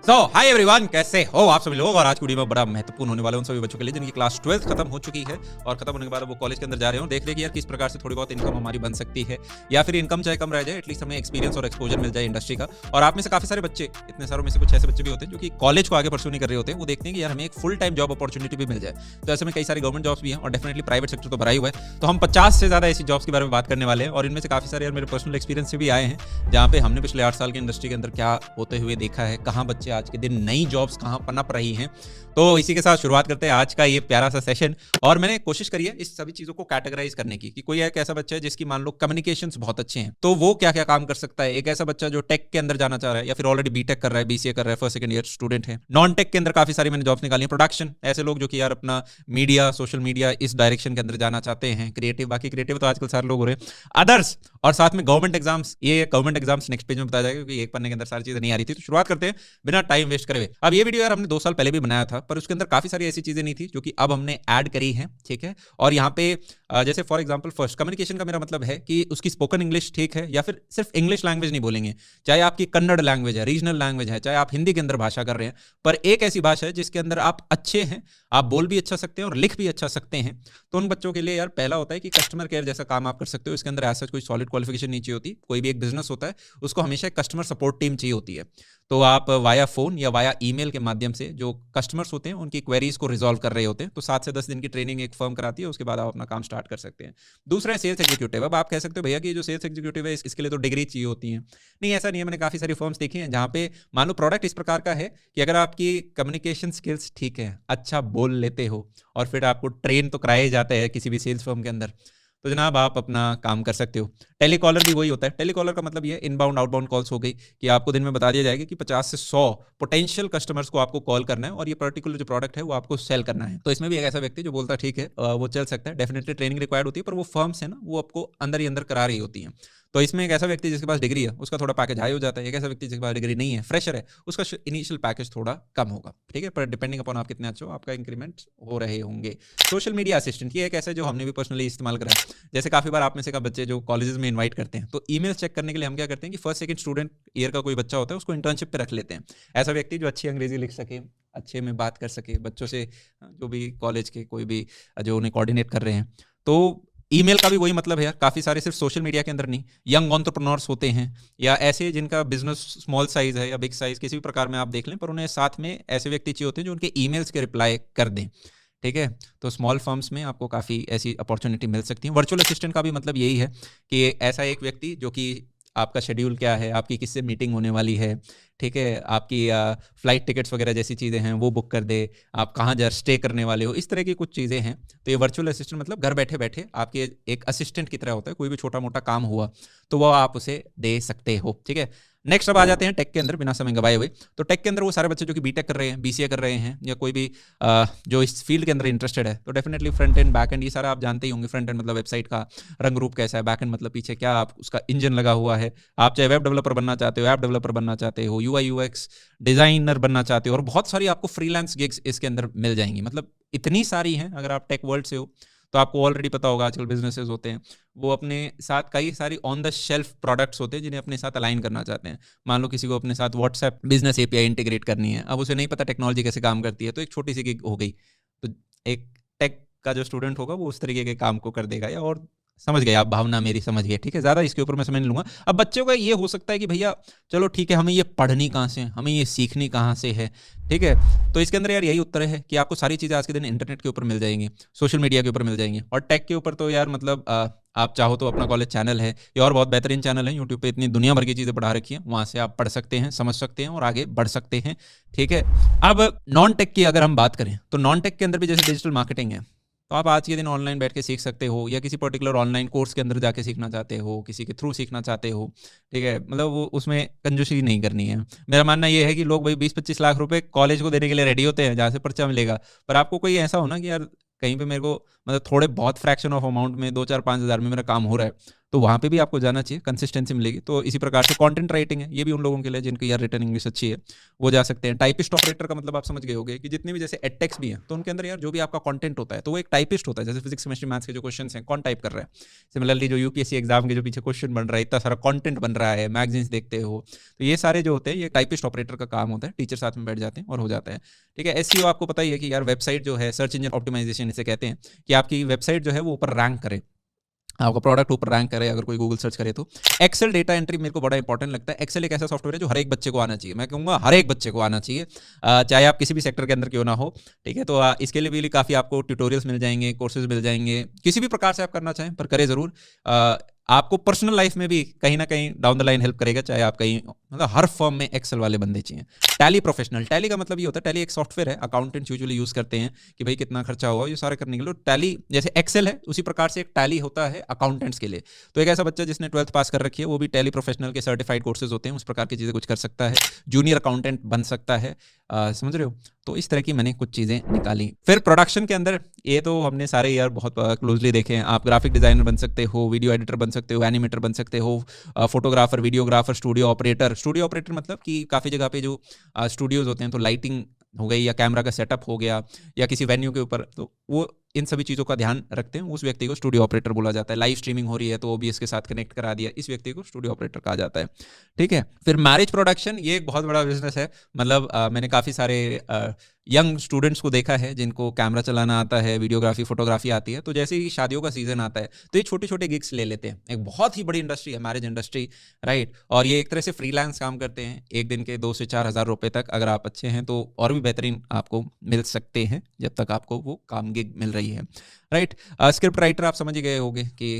तो hi everyone, कैसे हो आप सभी लोग। और आज की वीडियो में बड़ा महत्वपूर्ण होने वाला है उन सभी बच्चों के लिए जिनकी क्लास 12 खत्म हो चुकी है और खत्म होने के बाद वो कॉलेज के अंदर जा रहे हो। देख ले कि यार किस प्रकार से थोड़ी बहुत इनकम हमारी बन सकती है, या फिर इनकम चाहे कम रह जाए, एटलीस्ट हमें एक्सपीरियंस और एक्सपोजर मिल जाए इंडस्ट्री का। और आप में से काफी सारे बच्चे, इतने सारों में से कुछ ऐसे बच्चे भी होते हैं जो कि कॉलेज को आगे परस्यू नहीं कर रहे होते, वो देखते हैं कि यार हमें एक फुल टाइम जॉब अपॉर्चुनिटी भी मिल जाए। तो ऐसे में कई सारी गवर्नमेंट जॉब्स भी हैं और डेफिनेटली प्राइवेट सेक्टर तो भरा ही हुआ है। तो हम 50 से ज्यादा ऐसी जॉब्स के बारे में बात करने वाले हैं और इनमें से काफी सारे यार मेरे पर्सनल एक्सपीरियंस से भी आए हैं, जहाँ पे हमने पिछले 8 साल की इंडस्ट्री के अंदर क्या होते हुए देखा है, कहाँ बच्चे आज के दिन नई जॉब्स कहाँ पनप रही हैं। तो इसी के साथ शुरुआत करते हैं आज का ये प्यारा सा सेशन। और मैंने कोशिश करी है इस सभी चीजों को कैटेगराइज करने की कि कोई एक ऐसा बच्चा है जिसकी मान लो कम्युनिकेशंस बहुत अच्छे हैं, तो वो क्या क्या काम कर सकता है। एक ऐसा बच्चा जो टेक के अंदर जाना चाह रहा है या फिर ऑलरेडी बीटेक कर रहा है, बीसीए कर रहा है, फर्स्ट सेकंड ईयर स्टूडेंट है। नॉन टेक के अंदर काफी सारी मैंने जॉब्स निकाली है। प्रोडक्शन, ऐसे लोग जो कि यार अपना मीडिया, सोशल मीडिया इस डायरेक्शन के अंदर जाना चाहते हैं। क्रिएटिव, बाकी क्रिएटिव तो आजकल सारे लोग हो रहे हैं। अदर्स, और साथ में गवर्नमेंट एग्जाम्स। ये गवर्नमेंट एग्जाम्स नेक्स्ट पेज में बताया जाएगा क्योंकि एक पन्ने के अंदर सारी चीजें नहीं आ रही थी। तो शुरुआत करते हैं बिना टाइम वेस्ट करे। अब ये वीडियो यार हमने 2 साल पहले भी बनाया था, पर उसके अंदर काफी सारी ऐसी चीजें नहीं थी जो कि अब हमने ऐड करी हैं, ठीक है। और यहाँ पे जैसे फॉर एग्जांपल फर्स्ट कम्युनिकेशन का मेरा मतलब है कि उसकी स्पोकन इंग्लिश ठीक है, या फिर सिर्फ इंग्लिश लैंग्वेज नहीं बोलेंगे, चाहे आपकी कन्नड़ लैंग्वेज है, रीजनल लैंग्वेज है, चाहे आप हिंदी के अंदर भाषा कर रहे हैं, पर एक ऐसी भाषा है जिसके अंदर आप अच्छे हैं, आप बोल भी अच्छा सकते हैं और लिख भी अच्छा सकते हैं। तो उन बच्चों के लिए यार पहला होता है कि कस्टमर केयर जैसा काम आप कर सकते हो। इसके अंदर ऐसा कोई सॉलिड क्वालिफिकेशन नहीं चाहिए होती। कोई भी एक बिजनेस होता है उसको हमेशा एक कस्टमर सपोर्ट टीम चाहिए होती है। तो आप वाया फोन या वाया ईमेल के माध्यम से जो कस्टमर्स होते हैं उनकी क्वेरीज को रिजॉल्व कर रहे होते हैं। तो 7 से 10 दिन की ट्रेनिंग एक फर्म कराती है, उसके बाद आप अपना काम स्टार्ट कर सकते हैं। दूसरा है सेल्स एग्जीक्यूटिव। अब आप कह सकते हो भैया कि जो सेल्स एग्जीक्यूटिव है इसके लिए तो डिग्री चाहिए होती है। नहीं, ऐसा नहीं है। मैंने काफी सारी फर्म्स देखी हैं जहाँ पे मान लो प्रोडक्ट इस प्रकार का है कि अगर आपकी कम्युनिकेशन स्किल्स ठीक है, अच्छा बोल लेते हो और फिर आपको ट्रेन तो कराए जाते हैं किसी भी सेल्स फर्म के अंदर, तो जनाब आप अपना काम कर सकते हो। टेलीकॉलर भी वही होता है। टेलीकॉलर का मतलब ये इनबाउंड आउटबाउंड कॉल्स हो गई कि आपको दिन में बता दिया जाएगा कि 50 से 100 पोटेंशियल कस्टमर्स को आपको कॉल करना है और ये पर्टिकुलर जो प्रोडक्ट है वो आपको सेल करना है। तो इसमें भी एक ऐसा व्यक्ति जो बोलता है ठीक है वो चल सकता है। डेफिनेटली ट्रेनिंग रिक्वायर्ड होती है, पर वो फर्म्स है ना, वो आपको अंदर ही अंदर करा रही होती हैं। तो इसमें एक ऐसा व्यक्ति जिसके पास डिग्री है उसका थोड़ा पैकेज हाई हो जाता है। एक ऐसा व्यक्ति जिसके पास डिग्री नहीं है, फ्रेशर है, उसका इनिशियल पैकेज थोड़ा कम होगा, ठीक है। पर डिपेंडिंग अपॉन आप कितने अच्छे हो, आपका इंक्रीमेंट हो रहे होंगे। सोशल मीडिया असिस्टेंट, ये एक ऐसा जो हमने भी पर्सनली इस्तेमाल करा है। जैसे काफी बार आप में से का बच्चे जो कॉलेजेस में इनवाइट करते हैं, तो ईमेल चेक करने के लिए हम क्या करते हैं कि फर्स्ट सेकंड स्टूडेंट ईयर का कोई बच्चा होता है उसको इंटर्नशिप पे रख लेते हैं। ऐसा व्यक्ति जो अच्छी अंग्रेजी लिख सके, अच्छे में बात कर सके बच्चों से, जो भी कॉलेज के कोई भी जो उन्हें कोऑर्डिनेट कर रहे हैं। तो ईमेल का भी वही मतलब है यार। काफी सारे सिर्फ सोशल मीडिया के अंदर नहीं, यंग एंटरप्रेन्योर्स होते हैं या ऐसे जिनका बिजनेस स्मॉल साइज है या बिग साइज, किसी भी प्रकार में आप देख लें, पर उन्हें साथ में ऐसे व्यक्ति चाहिए होते हैं जो उनके ईमेल्स के रिप्लाई कर दें, ठीक है। तो स्मॉल फर्म्स में आपको काफ़ी ऐसी अपॉर्चुनिटी मिल सकती है। वर्चुअल असिस्टेंट का भी मतलब यही है कि ऐसा एक व्यक्ति जो कि आपका शेड्यूल क्या है, आपकी किससे मीटिंग होने वाली है, ठीक है, आपकी फ्लाइट टिकट्स वगैरह जैसी चीज़ें हैं वो बुक कर दे, आप कहाँ जा स्टे करने वाले हो, इस तरह की कुछ चीज़ें हैं। तो ये वर्चुअल असिस्टेंट मतलब घर बैठे बैठे आपके एक असिस्टेंट की तरह होता है। कोई भी छोटा मोटा काम हुआ तो वो आप उसे दे सकते हो, ठीक है। नेक्स्ट अब आ जाते हैं टेक के अंदर, बिना समय गवाए हुए। तो टेक के अंदर वो सारे बच्चे जो कि बीटेक कर रहे हैं, बीसीए कर रहे हैं, या कोई भी जो इस फील्ड के अंदर इंटरेस्टेड है, तो definitely front end back and ये सारा आप जानते ही होंगे। फ्रंट एंड मतलब वेबसाइट का रंग रूप कैसा है, बैक एंड मतलब पीछे क्या आप उसका इंजन लगा हुआ है। आप चाहे वेब डेवलपर बनना चाहते हो, ऐप डेवलपर बनना चाहते हो, यूआई यूएक्स डिजाइनर बनना चाहते हो, और बहुत सारी आपको फ्रीलांस गिग्स इसके अंदर मिल जाएंगी। मतलब इतनी सारी हैं। अगर आप टेक वर्ल्ड से हो तो आपको ऑलरेडी पता होगा आजकल बिजनेसेस होते हैं वो अपने साथ कई सारी ऑन द शेल्फ प्रोडक्ट्स होते हैं जिन्हें अपने साथ अलाइन करना चाहते हैं। मान लो किसी को अपने साथ व्हाट्सएप बिजनेस एपीआई इंटीग्रेट करनी है, अब उसे नहीं पता टेक्नोलॉजी कैसे काम करती है, तो एक छोटी सी गिग हो गई। तो एक टेक का जो स्टूडेंट होगा वो उस तरीके के काम को कर देगा। या और समझ गए आप, भावना मेरी समझ गए, ठीक है। ज़्यादा इसके ऊपर मैं समझ नहीं लूँगा। अब बच्चों का ये हो सकता है कि भैया चलो ठीक है, हमें ये पढ़नी कहाँ से है, हमें ये सीखनी कहाँ से है, ठीक है। तो इसके अंदर यार यही उत्तर है कि आपको सारी चीज़ें आज के दिन इंटरनेट के ऊपर मिल जाएंगी, सोशल मीडिया के ऊपर मिल जाएंगी। और टेक के ऊपर तो यार मतलब आप चाहो तो अपना कॉलेज चैनल है, या और बहुत बेहतरीन चैनल है यूट्यूब पे, इतनी दुनिया भर की चीज़ें पढ़ा रखी हैं, वहाँ से आप पढ़ सकते हैं, समझ सकते हैं और आगे बढ़ सकते हैं, ठीक है। अब नॉन टेक की अगर हम बात करें तो नॉन टेक के अंदर भी जैसे डिजिटल मार्केटिंग है, तो आप आज के दिन ऑनलाइन बैठ के सीख सकते हो, या किसी पर्टिकुलर ऑनलाइन कोर्स के अंदर जाके सीखना चाहते हो, किसी के थ्रू सीखना चाहते हो, ठीक है। मतलब वो उसमें कंजूसी नहीं करनी है। मेरा मानना ये है कि लोग भाई 20-25 लाख रुपए कॉलेज को देने के लिए रेडी होते हैं जहाँ से पर्चा मिलेगा, पर आपको कोई ऐसा हो ना कि यार कहीं पे मेरे को मतलब थोड़े बहुत फ्रैक्शन ऑफ अमाउंट में 2-4-5 हज़ार में मेरा काम हो रहा है, तो वहाँ पे भी आपको जाना चाहिए, कंसिस्टेंसी मिलेगी। तो इसी प्रकार से कंटेंट राइटिंग है, ये भी उन लोगों के लिए जिनकी यार रिटन इंग्लिश अच्छी है, वो जा सकते हैं। टाइपिस्ट ऑपरेटर का मतलब आप समझ गए होंगे कि जितने भी जैसे एडटेक्स भी हैं, तो उनके अंदर यार जो भी आपका कंटेंट होता है तो वो एक टाइपिस्ट होता है। जैसे फिजिक्स केमिस्ट्री मैथ्स के जो क्वेश्चन हैं कौन टाइप कर रहा है, सिमिलरली जो यूपीएससी एग्जाम के जो पीछे क्वेश्चन बन रहा है, इतना सारा कंटेंट बन रहा है, मैगजीन्स देखते हो, तो ये सारे जो होते हैं ये टाइपिस्ट ऑपरेटर का काम होता है। टीचर साथ में बैठ जाते हैं और हो जाता है। ठीक है। एसईओ आपको पता ही है कि यार वेबसाइट जो है, सर्च इंजन ऑप्टिमाइजेशन इसे कहते हैं, कि आपकी वेबसाइट जो है वो ऊपर रैंक करे, आपका प्रोडक्ट ऊपर रैंक करे अगर कोई गूगल सर्च करे तो। एक्सेल डेटा एंट्री मेरे को बड़ा इंपॉर्टेंट लगता है। एक्सेल एक ऐसा सॉफ्टवेयर है जो हर एक बच्चे को आना चाहिए, मैं कहूँगा हर एक बच्चे को आना चाहिए, चाहे आप किसी भी सेक्टर के अंदर क्यों ना हो। ठीक है। तो इसके लिए भी काफ़ी आपको ट्यूटोरियल्स मिल जाएंगे, कोर्सेज मिल जाएंगे, किसी भी प्रकार से आप करना चाहें पर करें ज़रूर। आपको पर्सनल लाइफ में भी कहीं ना कहीं डाउन द लाइन हेल्प करेगा, चाहे आप कहीं, मतलब हर फर्म में एक्सेल वाले बंदे चाहिए। टैली प्रोफेशनल, टैली का मतलब ये होता है, टैली एक सॉफ्टवेयर है, अकाउंटेंट्स यूजुअली यूज करते हैं कि भाई कितना खर्चा हुआ ये सारे करने के लिए। टैली जैसे एक्सेल है उसी प्रकार से एक टैली होता है अकाउंटेंट्स के लिए। तो एक ऐसा बच्चा जिसने 12th पास कर रखी है वो भी टैली प्रोफेशनल के सर्टिफाइड कोर्सेज होते हैं, उस प्रकार की चीज़ें कुछ कर सकता है, जूनियर अकाउंटेंट बन सकता है। समझ रहे हो। तो इस तरह की मैंने कुछ चीज़ें निकाली। फिर प्रोडक्शन के अंदर ये तो हमने सारे यार बहुत क्लोजली देखे हैं। आप ग्राफिक डिजाइनर बन सकते हो, वीडियो एडिटर बन सकते हो, एनिमेटर बन सकते हो, photographer, videographer, studio operator. Studio operator मतलब कि काफ़ी जगह पे जो स्टूडियोज होते हैं तो लाइटिंग हो गई या कैमरा का सेटअप हो गया या किसी वेन्यू के ऊपर, तो वो इन सभी चीज़ों का ध्यान रखते हैं, उस व्यक्ति को स्टूडियो ऑपरेटर बोला जाता है। लाइव स्ट्रीमिंग हो रही है तो ओबीएस के साथ कनेक्ट करा दिया, इस व्यक्ति को स्टूडियो ऑपरेटर कहा जाता है। ठीक है। फिर मैरिज प्रोडक्शन, ये एक बहुत बड़ा बिजनेस है। मतलब मैंने काफ़ी सारे यंग स्टूडेंट्स को देखा है जिनको कैमरा चलाना आता है, वीडियोग्राफी, फोटोग्राफी आती है, तो जैसे ही शादियों का सीजन आता है तो ये छोटे छोटे गिग्स ले लेते हैं। एक बहुत ही बड़ी इंडस्ट्री है मैरिज इंडस्ट्री, राइट। और ये एक तरह से फ्रीलांस काम करते हैं, एक दिन के 2 से 4 हज़ार रुपये तक अगर आप अच्छे हैं तो और भी बेहतरीन आपको मिल सकते हैं, जब तक आपको वो काम गिग मिल रही है, राइट। स्क्रिप्ट राइटर आप समझ ही गए होंगे कि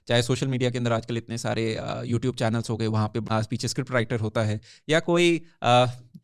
चाहे सोशल मीडिया के अंदर आजकल इतने सारे यूट्यूब चैनल्स हो गए, वहाँ पे पीछे स्क्रिप्ट राइटर होता है, या कोई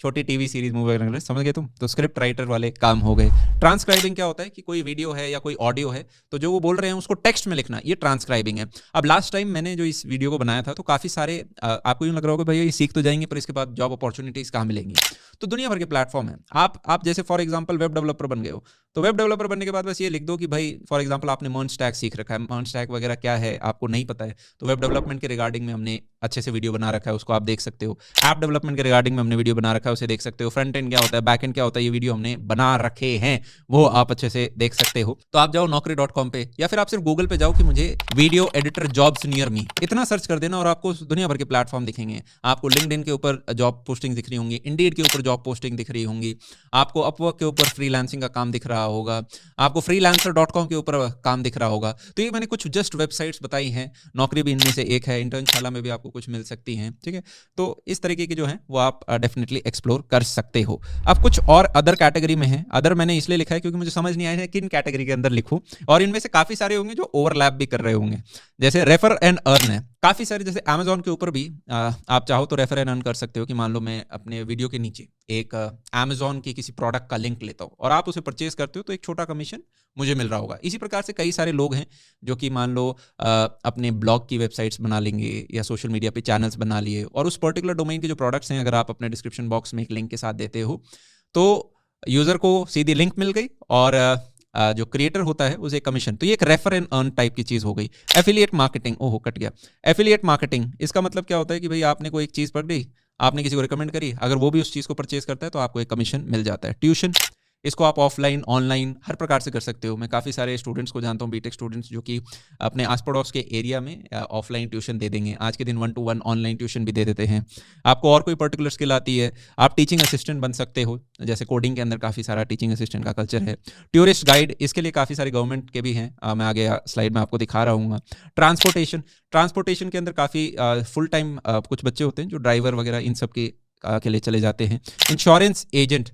छोटी टीवी सीरीज मूवी वगैरह, समझ गए तुम, तो स्क्रिप्ट राइटर वाले काम हो गए। ट्रांसक्राइबिंग क्या होता है कि कोई वीडियो है या कोई ऑडियो है तो जो वो बोल रहे हैं उसको टेक्स्ट में लिखना, ये ट्रांसक्राइबिंग है। अब लास्ट टाइम मैंने जो इस वीडियो को बनाया था तो काफ़ी सारे आपको यूँ लग रहा होगा भाई ये सीख तो जाएंगे पर इसके बाद जॉब अपॉर्चुनिटीज़ कहाँ मिलेंगी। तो दुनिया भर के प्लेटफॉर्म है। आप जैसे फॉर एग्जाम्पल वेब डेवलपर बन गए हो, तो वेब डेवलपर बनने के बाद बस ये लिख दो कि भाई फॉर एग्जांपल आपने मर्ज टैग सीख रखा है, मर्ज टैग वगैरह क्या है आपको नहीं पता है, तो वेब डेवलपमेंट के रिगार्डिंग में हमने अच्छे से वीडियो बना रखा है, उसको आप देख सकते हो। ऐप डेवलपमेंट के रिगार्डिंग में हमने वीडियो बना रखा है, उसे देख सकते हो। फ्रंट एंड क्या होता है, बैक एंड क्या होता है, ये वीडियो हमने बना रखे हैं, वो आप अच्छे से देख सकते हो। तो आप जाओ naukri.com पे या फिर आप सिर्फ गूगल पे जाओ कि मुझे video editor jobs near me, इतना सर्च कर देना और आपको दुनिया भर के प्लेटफॉर्म दिखेंगे। आपको लिंक्डइन के ऊपर जॉब पोस्टिंग दिख रही होंगी, इंडीड के ऊपर जॉब पोस्टिंग दिख रही होंगी, आपको अपवर्क के ऊपर फ्रीलांसिंग का काम दिख रहा होगा, आपको freelancer.com के ऊपर काम दिख रहा होगा। तो ये मैंने कुछ जस्ट वेबसाइट्स बताई हैं, नौकरी भी इनमें से एक है, इंटर्नशाला में भी आपको कुछ मिल सकती हैं। ठीक है। तो इस तरीके की जो है वो आप डेफिनेटली एक्सप्लोर कर सकते हो। अब कुछ और अदर कैटेगरी में है, अदर मैंने इसलिए लिखा है क्योंकि मुझे समझ नहीं आया है किन कैटेगरी के अंदर लिखूं, और इनमें से काफी सारे होंगे जो ओवरलैप भी कर रहे होंगे। जैसे रेफर एंड अर्न है, काफी सारे, जैसे Amazon के ऊपर भी आप चाहो तो रेफर एंड अर्न कर सकते हो कि मान लो मैं अपने वीडियो के नीचे एक Amazon की किसी प्रोडक्ट का लिंक लेता हूँ और आप उसे परचेज करते हो तो एक छोटा कमीशन मुझे मिल रहा होगा। इसी प्रकार से कई सारे लोग हैं जो कि मान लो अपने ब्लॉग की वेबसाइट्स बना लेंगे या सोशल मीडिया पे चैनल्स बना लिए, और उस पर्टिकुलर डोमेन के जो प्रोडक्ट्स हैं अगर आप अपने डिस्क्रिप्शन बॉक्स में एक लिंक के साथ देते हो तो यूजर को सीधी लिंक मिल गई और जो क्रिएटर होता है उसे कमीशन। तो ये एक रेफर एंड अर्न टाइप की चीज हो गई। एफिलिएट मार्केटिंग, ओहो कट गया। एफिलिएट मार्केटिंग, इसका मतलब क्या होता है कि भाई आपने कोई एक चीज पढ़ ली, आपने किसी को रिकमेंड करी, अगर वो भी उस चीज को परचेज करता है तो आपको एक कमीशन मिल जाता है। ट्यूशन, इसको आप ऑफलाइन ऑनलाइन हर प्रकार से कर सकते हो। मैं काफ़ी सारे स्टूडेंट्स को जानता हूँ, बीटेक स्टूडेंट्स, जो कि अपने आस पड़ोस के एरिया में ऑफलाइन ट्यूशन दे देंगे, आज के दिन 1-to-1 ऑनलाइन ट्यूशन भी दे देते हैं। आपको और कोई पर्टिकुलर स्किल आती है, आप टीचिंग असिस्टेंट बन सकते हो, जैसे कोडिंग के अंदर काफ़ी सारा टीचिंग असिस्टेंट का कल्चर है। टूरिस्ट गाइड, इसके लिए काफ़ी सारे गवर्नमेंट के भी हैं, मैं आगे स्लाइड में आपको दिखा रहा हूँ। ट्रांसपोर्टेशन के अंदर काफ़ी फुल टाइम कुछ बच्चे होते हैं जो ड्राइवर वगैरह इन सब के लिए चले जाते हैं। इंश्योरेंस एजेंट,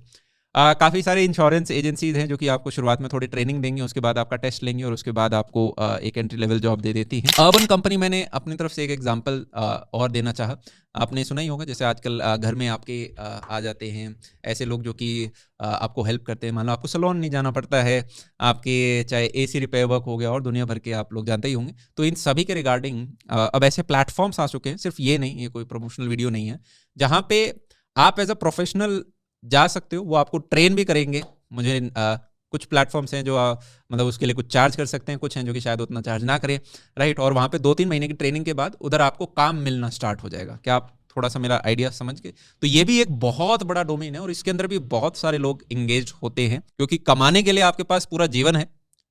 काफ़ी सारे इंश्योरेंस एजेंसीज हैं जो कि आपको शुरुआत में थोड़ी ट्रेनिंग देंगे, उसके बाद आपका टेस्ट लेंगे और उसके बाद आपको एक एंट्री लेवल जॉब दे देती हैं। अर्बन कंपनी, मैंने अपनी तरफ से एक एग्जांपल और देना चाहा। आपने सुना ही होगा जैसे आजकल घर में आपके आ जाते हैं ऐसे लोग जो कि आपको हेल्प करते हैं। मान लो आपको सैलून नहीं जाना पड़ता है, आपके चाहे एसी रिपेयर वर्क हो गया और दुनिया भर के आप लोग जानते ही होंगे। तो इन सभी के रिगार्डिंग अब ऐसे प्लेटफॉर्म्स आ चुके हैं, सिर्फ ये नहीं, ये कोई प्रमोशनल वीडियो नहीं है, जहाँ पे आप एज अ प्रोफेशनल जा सकते हो। वो आपको ट्रेन भी करेंगे, मुझे कुछ प्लेटफॉर्म्स हैं जो मतलब उसके लिए कुछ चार्ज कर सकते हैं, कुछ हैं जो कि शायद उतना चार्ज ना करें, राइट। और वहाँ पे 2-3 महीने की ट्रेनिंग के बाद उधर आपको काम मिलना स्टार्ट हो जाएगा। क्या आप थोड़ा सा मेरा आइडिया समझ गए? तो ये भी एक बहुत बड़ा डोमेन है और इसके अंदर भी बहुत सारे लोग इंगेज होते हैं, क्योंकि कमाने के लिए आपके पास पूरा जीवन है,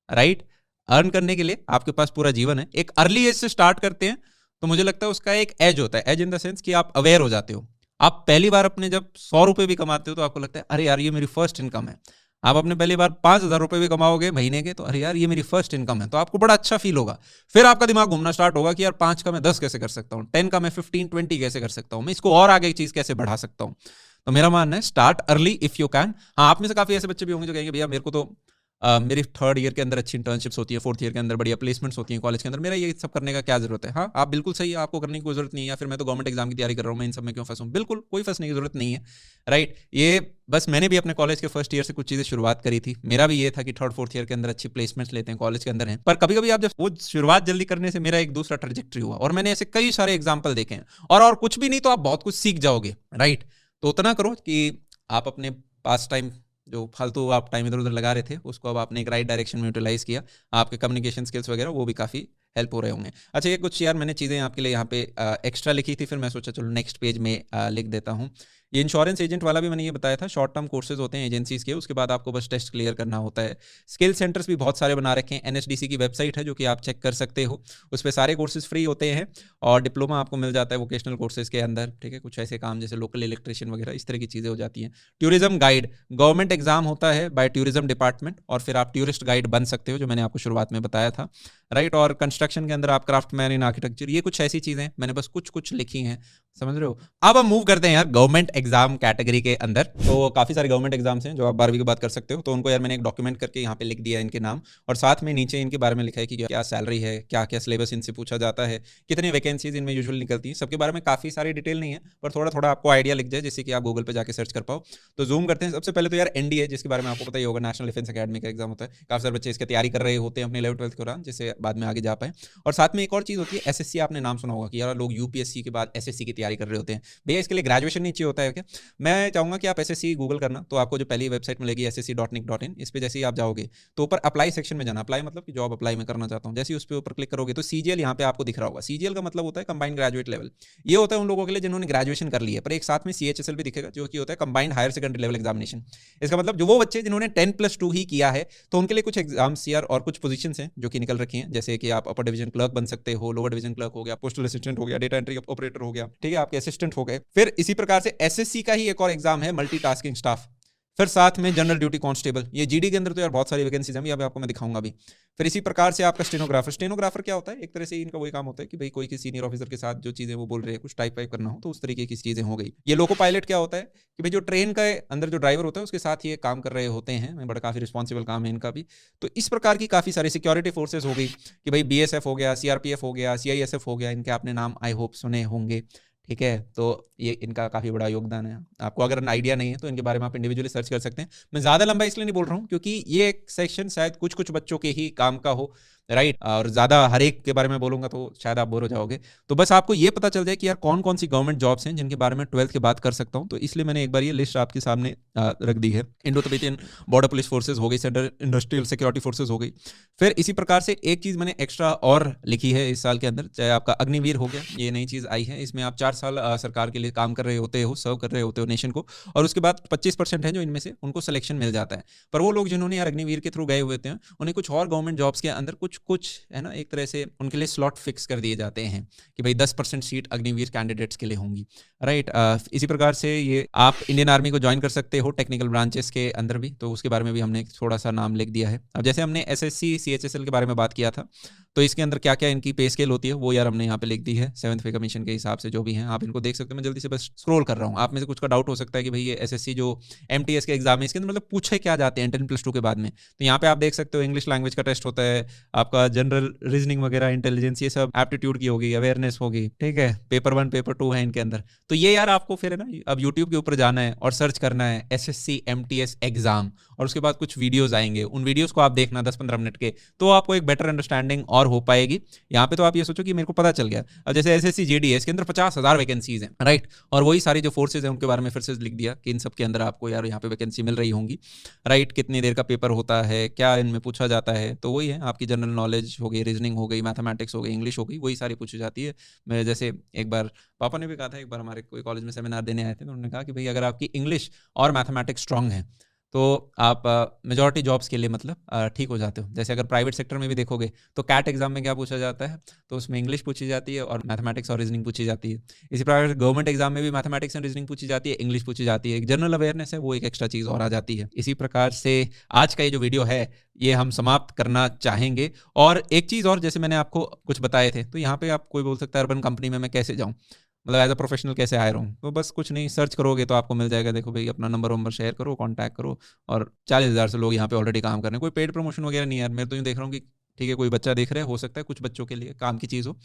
राइट। अर्न करने के लिए आपके पास पूरा जीवन है। एक अर्ली एज से स्टार्ट करते हैं तो मुझे लगता है उसका एक एज होता है, एज इन द सेंस कि आप अवेयर हो जाते हो। आप पहली बार अपने जब 100 रुपए भी कमाते हो तो आपको लगता है अरे यार ये मेरी फर्स्ट इनकम है। आप अपने पहली बार 5,000 रुपए भी कमाओगे महीने के तो अरे यार ये मेरी फर्स्ट इनकम है, तो आपको बड़ा अच्छा फील होगा। फिर आपका दिमाग घूमना स्टार्ट होगा कि यार 5 का मैं 10 कैसे कर सकता हूँ, 10 का मैं 15-20 कैसे कर सकता हूँ, मैं इसको और आगे चीज कैसे बढ़ा सकता हूँ। तो मेरा मानना है start early if you can. हाँ, आप में से काफी ऐसे बच्चे भी होंगे जो कहेंगे भैया मेरे को तो मेरी 3rd ईयर के अंदर अच्छी इंटर्नशिप्स होती है, 4th ईयर के अंदर बढ़िया प्लेसमेंट्स होती हैं कॉलेज के अंदर, मेरा ये सब करने का क्या जरूरत है। हाँ, आप बिल्कुल सही है, आपको करने की कोई जरूरत नहीं है, या फिर मैं तो गवर्नमेंट एग्जाम की तैयारी कर रहा हूँ, मैं इन सब में क्यों फंसूं। बिल्कुल कोई फंसने की जरूरत नहीं है, राइट। ये बस मैंने भी अपने कॉलेज के फर्स्ट ईयर से कुछ चीजें शुरुआत करी थी। मेरा भी ये था कि 3rd-4th ईयर के अंदर अच्छी प्लेसमेंट्स लेते हैं कॉलेज के अंदर हैं, पर कभी कभी आप जब वो शुरुआत जल्दी करने से मेरा एक दूसरा ट्रेजेक्ट्री हुआ और मैंने ऐसे कई सारे एग्जाम्पल देखे हैं। और कुछ भी नहीं तो आप बहुत कुछ सीख जाओगे, राइट। तो उतना करो कि आप अपने पास टाइम जो फालतू आप टाइम इधर उधर लगा रहे थे उसको अब आपने एक राइट डायरेक्शन में यूटिलाइज किया, आपके कम्युनिकेशन स्किल्स वगैरह वो भी काफ़ी हेल्प हो रहे होंगे। अच्छा, ये कुछ यार मैंने चीज़ें आपके लिए यहाँ पे एक्स्ट्रा लिखी थी, फिर मैं सोचा चलो नेक्स्ट पेज में लिख देता हूँ। ये इंश्योरेंस एजेंट वाला भी मैंने ये बताया था, शॉर्ट टर्म कोर्सेज होते हैं एजेंसीज के, उसके बाद आपको बस टेस्ट क्लियर करना होता है। स्किल सेंटर्स भी बहुत सारे बना रखे हैं, एनएसडीसी की वेबसाइट है जो कि आप चेक कर सकते हो, उस पर सारे कोर्सेज फ्री होते हैं और डिप्लोमा आपको मिल जाता है वोकेशनल कोर्सेज के अंदर, ठीक है। कुछ ऐसे काम जैसे लोकल इलेक्ट्रिशियन वगैरह इस तरह की चीज़ें हो जाती हैं। टूरिज्म गाइड, गवर्नमेंट एग्जाम होता है बाय टूरिज्म डिपार्टमेंट और फिर आप टूरिस्ट गाइड बन सकते हो, जो मैंने आपको शुरुआत में बताया था, राइट। और कंस्ट्रक्शन के अंदर आप क्राफ्टमैन इन आर्किटेक्चर, ये कुछ ऐसी चीज़ें मैंने बस कुछ कुछ लिखी हैं, समझ रहे हो। अब हम मूव करते हैं यार गवर्नमेंट एग्जाम कैटेगरी के अंदर। तो काफ़ी सारे गवर्नमेंट एग्जाम्स हैं जो आप 12वीं की बात कर सकते हो, तो उनको यार मैंने एक डॉक्यूमेंट करके यहाँ पे लिख दिया इनके नाम, और साथ में नीचे इनके बारे में लिखा है कि क्या सैलरी है, क्या क्या सिलेबस इनसे पूछा जाता है, कितनी वैकेंसीज इनमें यूजुअली निकलती हैं। सबके बारे में काफ़ी सारी डिटेल नहीं है, पर थोड़ा थोड़ा आपको आइडिया लिख जाए जिससे कि आप गूगल पर जाकर सर्च कर पाओ। तो जूम करते हैं। सबसे पहले तो यार एनडीए, जिसके बारे में आपको पता ही होगा, नेशनल डिफेंस अकेडमी का एग्जाम होता है। काफ़ी सारे बच्चे इसकी तैयारी कर रहे होते हैं अपने 11th 12th के दौरान, जिससे बाद में आगे जा पाए। और साथ में एक और चीज़ होती है एसएससी, आपने नाम सुना होगा कि यार लोग यूपीएससी के बाद एसएससी की तैयारी कर रहे होते हैं। भैया इसके लिए ग्रेजुएशन नहीं चाहिए होता है क्या? मैं चाहूँगा कि आप एसएससी गूगल करना, तो आपको जो पहली वेबसाइट मिलेगी ssc.nic.in, इस पर जैसे ही आप जाओगे तो ऊपर अप्लाई सेक्शन में जाना। अप्लाई मतलब कि जॉब अप्लाई मैं करना चाहता हूँ, जैसे ही उस पर ऊपर क्लिक करोगे तो सीजीएल यहाँ पे आपको दिख रहा होगा। सीजीएल का मतलब होता है कंबाइंड ग्रेजुएट लेवल। ये होता है उन लोगों के लिए जिन्होंने ग्रेजुएशन कर ली है, पर एक साथ में सीएचएसएल भी दिखेगा जो कि होता है combined higher secondary level examination. इसका मतलब जो वो बच्चे जिन्होंने 10+2 ही किया है, तो उनके लिए कुछ एग्जाम्स यार और कुछ पोजीशंस हैं जो कि निकल रखी हैं, जैसे कि आप अपर डिवीजन क्लर्क बन सकते हो, लोअर डिवीजन क्लर्क हो गया, पोस्टल असिस्टेंट हो गया, डेटा एंट्री ऑपरेटर हो गया, ठीक है, आपके असिस्टेंट हो गए। फिर इसी प्रकार से एसएससी का ही एक और एग्जाम है मल्टीटास्किंग स्टाफ, फिर साथ में जनरल ड्यूटी कांस्टेबल। ये जीडी के अंदर तो यार बहुत सारी वैकेंसीज हैं, अभी आपको मैं दिखाऊंगा भी। फिर इसी प्रकार से आपका स्टेनोग्राफर। स्टेनोग्राफर क्या होता है? एक तरह से इनका वही काम होता है कि भाई कोई सीनियर ऑफिसर के साथ जो चीज़ें वो बोल रहे हैं, कुछ टाइप वाइप करना हो तो उस तरीके की चीज़ें हो गई। ये लोको पायलट क्या होता है कि भाई जो ट्रेन का अंदर जो ड्राइवर होता है उसके साथ ये काम कर रहे होते हैं, बड़ा काफ़ी रिस्पॉन्सिबल काम है इनका भी। तो इस प्रकार की काफ़ी सारी सिक्योरिटी फोर्सेज हो गई कि भाई बीएसएफ हो गया, सीआरपीएफ हो गया, सीआईएसएफ हो गया, इनके आपने नाम आई होप सुने होंगे, ठीक है। तो ये इनका काफ़ी बड़ा योगदान है। आपको अगर आइडिया नहीं है तो इनके बारे में आप इंडिविजुअली सर्च कर सकते हैं। मैं ज़्यादा लंबा इसलिए नहीं बोल रहा हूँ क्योंकि ये एक सेक्शन शायद कुछ कुछ बच्चों के ही काम का हो, राइट। और ज़्यादा हर एक के बारे में बोलूँगा तो शायद आप बोर हो जाओगे। तो बस आपको ये पता चल जाए कि यार कौन कौन सी गवर्नमेंट जॉब्स हैं जिनके बारे में 12th के बाद कर सकता हूँ, तो इसलिए मैंने एक बार ये लिस्ट आपके सामने रख दी है। Indo Tibetan border police forces हो गई, सेंट्रल इंडस्ट्रियल सिक्योरिटी फोर्सेज हो गई। फिर इसी प्रकार से एक चीज़ मैंने एक्स्ट्रा और लिखी है इस साल के अंदर, चाहे आपका अग्निवीर हो गया, ये नई चीज़ आई है। इसमें आप 4 साल सरकार के लिए काम कर रहे होते हो, सर्व कर रहे होते हो नेशन को, और उसके बाद 25% है जो इनमें से उनको सिलेक्शन मिल जाता है। पर वो लोग जिन्होंने यार अग्निवीर के थ्रू गए हुए थे उन्हें कुछ और गवर्नमेंट जॉब्स के अंदर कुछ कुछ है ना, एक तरह से उनके लिए स्लॉट फिक्स कर दिए जाते हैं कि भाई 10% सीट अग्निवीर कैंडिडेट्स के लिए होंगी, राइट। इसी प्रकार से ये आप इंडियन आर्मी को ज्वाइन कर सकते हो टेक्निकल ब्रांचेस के अंदर भी, तो उसके बारे में भी हमने थोड़ा सा नाम लिख दिया है। अब जैसे हमने एसएससी सीएचएसएल के बारे में बात किया था, तो इसके अंदर क्या क्या इनकी पे स्केल होती है वो यार हमने यहाँ पे लिख दी है 7th पे कमीशन के हिसाब से जो भी हैं, आप इनको देख सकते हो। मैं जल्दी से बस स्क्रॉल कर रहा हूँ। आप में से कुछ का डाउट हो सकता है कि भाई ये एसएससी जो एमटीएस के एग्जाम है इसके अंदर मतलब पूछे क्या जाते हैं 10+2 के बाद में, तो यहाँ पे आप देख सकते हो इंग्लिश लैंग्वेज का टेस्ट होता है, आपका जनरल रीजनिंग वगैरह, इंटेलिजेंस, ये सब एप्टीट्यूड की होगी, अवेयरनेस होगी, ठीक है। पेपर 1 पेपर 2 है इनके अंदर। तो ये यार आपको फिर है ना, अब यूट्यूब के ऊपर जाना है और सर्च करना है SSC MTS एग्जाम, और उसके बाद कुछ वीडियोस आएंगे, उन वीडियोस को आप देखना 10-15 मिनट के, तो आपको एक बेटर अंडरस्टैंडिंग और हो पाएगी। यहाँ पे तो आप ये सोचो कि मेरे को पता चल गया। अब जैसे SSC JDS के अंदर 50,000 वैकेंसीज हैं, राइट, और वही सारी जो फोर्सेज हैं उनके बारे में फिर से लिख दिया कि इन सब के अंदर आपको यार यहाँ पे वैकेंसी मिल रही होंगी, राइट, कितनी देर का पेपर होता है, क्या इनमें पूछा जाता है। तो वही है, आपकी जनरल नॉलेज हो गई, रीजनिंग हो गई, मैथमेटिक्स हो गई, इंग्लिश हो गई, वही सारी पूछी जाती है। मैं जैसे एक बार पापा ने भी कहा था, एक बार हमारे कोई कॉलेज में सेमिनार देने आए थे, तो उन्होंने कहा कि भाई अगर आपकी इंग्लिश और मैथमेटिक्स स्ट्रांग है तो आप मेजॉरिटी जॉब्स के लिए मतलब ठीक हो जाते हो। जैसे अगर प्राइवेट सेक्टर में भी देखोगे तो कैट एग्जाम में क्या पूछा जाता है, तो उसमें इंग्लिश पूछी जाती है और मैथमेटिक्स और रीजनिंग पूछी जाती है। इसी प्रकार गवर्नमेंट एग्जाम में भी मैथमेटिक्स एंड रीजनिंग पूछी जाती है, इंग्लिश पूछी जाती है। एक जनरल अवेयरनेस है, वो एक एक्स्ट्रा चीज़ और आ जाती है। इसी प्रकार से आज का ये जो वीडियो है ये हम समाप्त करना चाहेंगे। और एक चीज़ और, जैसे मैंने आपको कुछ बताए थे, तो यहाँ पे आप कोई बोल सकता है अर्बन कंपनी में मैं कैसे जाऊँ, मतलब एज अ प्रोफेशनल कैसे हायर हूँ। तो बस कुछ नहीं, सर्च करोगे तो आपको मिल जाएगा। देखो भाई, अपना नंबर शेयर करो, कॉन्टैक्ट करो, और 40,000 से लोग यहाँ पे ऑलरेडी काम कर रहे हैं। कोई पेड प्रमोशन वगैरह नहीं है यार, मैं तो यूँ देख रहा हूँ कि ठीक है, कोई बच्चा देख रहा है, हो सकता है कुछ बच्चों के लिए काम की चीज़ हो,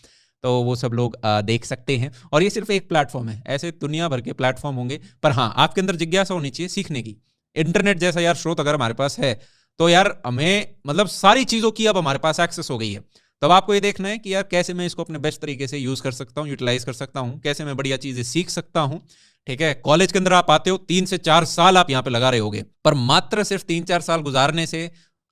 तो वो सब लोग देख सकते हैं। और ये सिर्फ एक प्लेटफॉर्म है, ऐसे दुनिया भर के प्लेटफॉर्म होंगे, पर हाँ, आपके अंदर जिज्ञासा होनी चाहिए सीखने की। इंटरनेट जैसा यार स्रोत अगर हमारे पास है तो यार हमें मतलब सारी चीज़ों की अब हमारे पास एक्सेस हो गई है। तब आपको ये देखना है कि यार कैसे मैं इसको अपने बेस्ट तरीके से यूज कर सकता हूँ, यूटिलाइज कर सकता हूँ, कैसे मैं बढ़िया चीजें सीख सकता हूँ, ठीक है। कॉलेज के अंदर आप आते हो, 3 से 4 साल आप यहाँ पे लगा रहे होगे, पर मात्र सिर्फ 3-4 साल गुजारने से,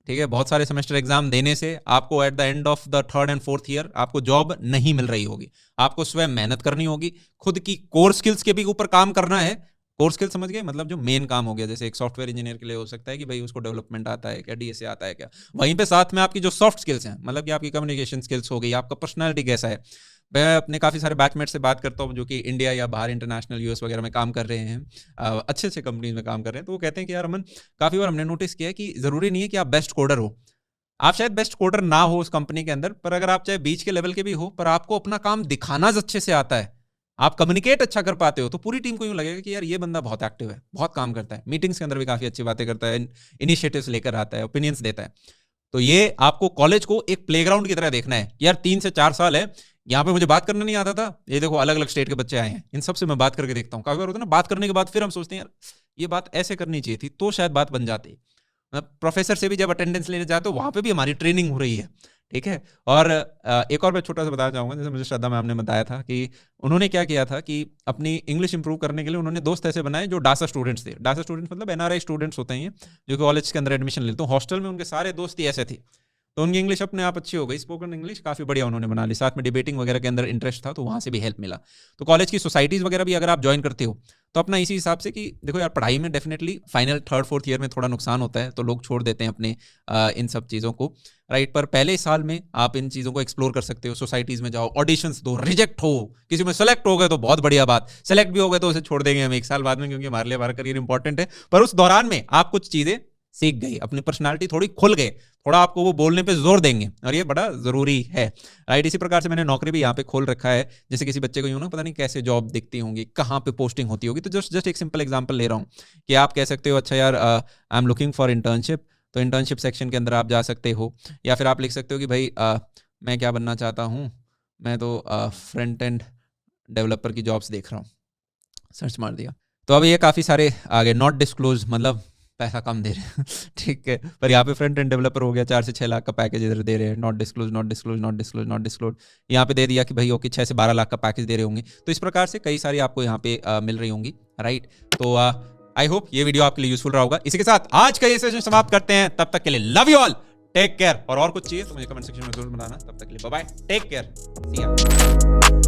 ठीक है, बहुत सारे सेमेस्टर एग्जाम देने से आपको at the end of the 3rd and 4th year आपको जॉब नहीं मिल रही होगी। आपको स्वयं मेहनत करनी होगी, खुद की कोर स्किल्स के भी ऊपर काम करना है। कोर स्किल समझ गए, मतलब जो मेन काम हो गया, जैसे एक सॉफ्टवेयर इंजीनियर के लिए हो सकता है कि भाई उसको डेवलपमेंट आता है क्या, DSA आता है क्या, वहीं पे साथ में आपकी जो सॉफ्ट स्किल्स हैं, मतलब कि आपकी कम्युनिकेशन स्किल्स हो गई, आपका पर्सनालिटी कैसा है। मैं अपने काफ़ी सारे बैचमेट से बात करता हूँ जो कि इंडिया या बाहर इंटरनेशनल US वगैरह में काम कर रहे हैं, अच्छे अच्छे कंपनीज में काम कर रहे हैं, तो वो कहते हैं कि यार अमन, काफ़ी बार हमने नोटिस किया है कि ज़रूरी नहीं है कि आप बेस्ट कोडर हो, आप शायद बेस्ट कोडर ना हो उस कंपनी के अंदर, पर अगर आप चाहे बीच के लेवल के भी हो, पर आपको अपना काम दिखाना अच्छे से आता है, आप कम्युनिकेट अच्छा कर पाते हो, तो पूरी टीम को यूं लगेगा कि यार ये बंदा बहुत एक्टिव है, बहुत काम करता है, मीटिंग्स के अंदर भी काफ़ी अच्छी बातें करता है, इनिशिएटिव्स लेकर आता है, ओपिनियंस देता है। तो ये आपको कॉलेज को एक प्लेग्राउंड की तरह देखना है। यार 3 से 4 साल है, यहाँ पे मुझे बात करना नहीं आता था, ये देखो अलग अलग स्टेट के बच्चे आए हैं, इन सबसे मैं बात करके देखता हूँ। काफ़ी बार होता है ना, बात करने के बाद फिर हम सोचते हैं यार ये बात ऐसे करनी चाहिए थी, तो शायद बात बन जाती। प्रोफेसर से भी जब अटेंडेंस लेने जाते हो, वहाँ पे भी हमारी ट्रेनिंग हो रही है, ठीक है। और एक और मैं छोटा सा बताना चाहूँगा, जैसे मुझे श्रद्धा मैम ने बताया था कि उन्होंने क्या किया था कि अपनी इंग्लिश इंप्रूव करने के लिए उन्होंने दोस्त ऐसे बनाए जो डासा स्टूडेंट्स थे। डासा स्टूडेंट्स मतलब NRI स्टूडेंट्स होते हैं जो कि कॉलेज के अंदर एडमिशन लेते हैं। हॉस्टल में उनके सारे दोस्त ही ऐसे थे, तो उनकी इंग्लिश अपने आप अच्छी हो गई, स्पोकन इंग्लिश काफ़ी बढ़िया उन्होंने बना ली। साथ में डिबेटिंग वगैरह के अंदर इंटरेस्ट था, तो वहाँ से भी हेल्प मिला। तो कॉलेज की सोसाइटीज़ वगैरह भी अगर आप ज्वाइन करते हो तो अपना इसी हिसाब से कि देखो यार, पढ़ाई में definitely final 3rd 4th year में थोड़ा नुकसान होता है, तो लोग छोड़ देते हैं अपने इन सब चीज़ों को, राइट। पर पहले साल में आप इन चीज़ों को एक्सप्लोर कर सकते हो, सोसाइटीज़ में जाओ, ऑडिशंस दो, रिजेक्ट हो, किसी में सेलेक्ट हो गए तो बहुत बढ़िया बात, सेलेक्ट भी हो गए तो उसे छोड़ देंगे हम 1 साल बाद में, क्योंकि हमारे लिए हमारा करियर इंपॉर्टेंट है। पर उस दौरान में आप कुछ चीज़ें सीख गई, अपनी पर्सनालिटी थोड़ी खुल गए, थोड़ा आपको वो बोलने पे जोर देंगे, और ये बड़ा ज़रूरी है, राइट। इसी प्रकार से मैंने नौकरी भी यहाँ पे खोल रखा है। जैसे किसी बच्चे को यूँ ना, पता नहीं कैसे जॉब दिखती होंगी, कहाँ पे पोस्टिंग होती होगी, तो जस्ट एक सिंपल एग्जांपल ले रहा हूँ कि आप कह सकते हो अच्छा यार I am looking for internship, तो इंटर्नशिप सेक्शन के अंदर आप जा सकते हो। या फिर आप लिख सकते हो कि भाई मैं क्या बनना चाहता हूँ, मैं तो फ्रंट एंड डेवलपर की जॉब्स देख रहा हूँ, सर्च मार दिया, तो अब ये काफ़ी सारे आगे नॉट डिस्क्लोज, मतलब पैसा कम दे रहे हैं ठीक है, पर यहाँ पे फ्रंट एंड डेवलपर हो गया, 4 से 6 लाख का पैकेज इधर दे रहे हैं, not disclose not disclose not disclose not disclose, यहाँ पे दे दिया कि भाई ओके 6 से 12 लाख का पैकेज दे रहे होंगे। तो इस प्रकार से कई सारी आपको यहाँ पे मिल रही होंगी, राइट। तो आई होप ये वीडियो आपके लिए यूजफुल रहा होगा। इसी के साथ आज का ये सेशन समाप्त करते हैं, तब तक के लिए love you all, take care. और कुछ चाहिए तो मुझे कमेंट सेक्शन में जरूर बताना। तब तक के लिए बाय बाय, टेक केयर, सी या।